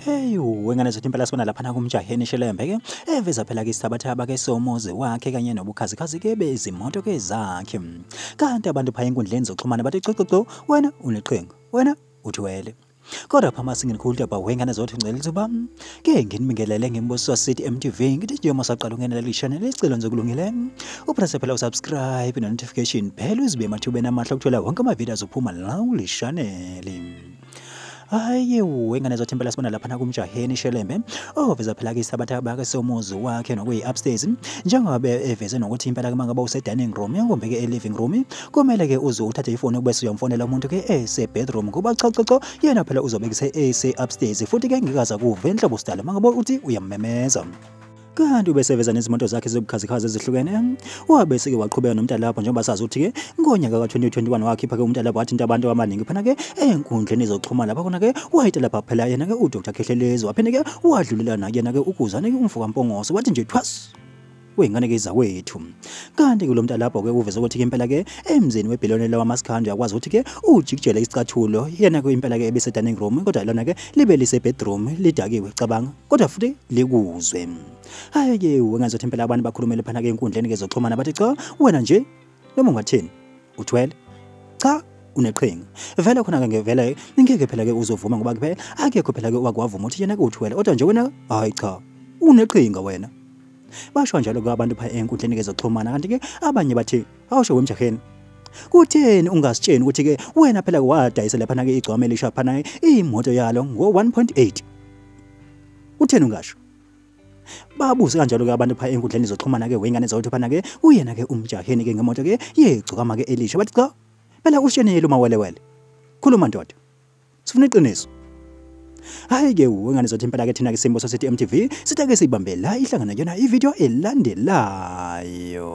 Hey wengane zothi impela sibona lapha ku Mjaheni shelembe ke eveza phela ke isthabathaba ke somuzi wakhe kanye nobukhazikhazi ke bezimoto ke zakhe. Kanti abantu phaya enkundleni zokuxhumana bathi cococco wena uneqhinga wena uthwele. Kodwa phama singinikhuludaba wengane zothi ngcela lithuba ke nginibingelele ngimbuso City MTV ngithi nje masaqala ungenela lishane lecelo nzokulungile upress phela usubscribe no notification phela uzibe emathubeni amahle ukuthola wonke ama videos aphuma la kulishaneli. Hayi wengane zothi impela sibona lapha ku Mjaheni shelembe oveza phela ke isthabathaba ke somuzi wakhe nokuyi upstairs njengoba eveze nokuthi impela ke mangaba use dining room yangombe ke living room kumele ke uze uthathe ifoni ukubese uyamfonela umuntu ke ese bedroom kuba cha yena phela uzobekise ese upstairs futhi ke ngikaza kuve enhlobo style mangaba uthi uyamemeza. Kanti ubeseveza nezimoto zakhe zobukhazikhazi ezihlukene wabese ke waqhubeka nomntalapho njengoba sazi ukuthi ke ngonyaka ka2021 wakhipha ke umntalapho wathi abantu abaningi phana ke enkundleni zokuxhumana lapha khona ke uwayitela phela yena ke uDr Khehlelezo waphinde ke wadlulela na yena ke ukuzana ke umfuka mpongoso wathi nje thwas wengane ke izakwethu. Kanti ke lo mntalapho ke uveza ukuthi ke impela ke emzini webillionaire wa Maskand yakwazi ukuthi ke ujikijele isicathulo yena ke impela ke ebese dining room kodwa lona ke libe lise bedroom lidakiwe cabanga kodwa futhi likuzwe. Hayi ke wengazothi impela abantu bakhulumele phana ke enkundleni ke zoxhumana bathi cha wena nje noma ungathini uthwele cha uneqhinga vele khona ke ngevele ngeke phela ke uzovuma ngoba kuphela akekho phela ke wakwavuma ukuthi yena ke uthwele kodwa nje wena hayi cha uneqhinga wena. Basho njalo ke abantu pha enkundleni ke zoxhumana kanti ke abanye bathi awusho wemjaheni kutheni ungasitsheni ukuthi ke wena phela wadayisela phana ke igcwame elisha phana imoto yalo ngo 1.8 utheni ungasho. Babuze kanjalo ke abantu pha enkundleni zoxhumana ke wengane zawuthi phana ke uyena ke umjaheni ke ngemoto ke yegcwama ke elisha bathi cha phela ushenele umawelewele khuluma ndoda sifuna iqiniso. Hayi ke wengane zothi impela ke thina ke Simbo City MTV sitake sibambe la ihlangana yona ivideo elandelayo.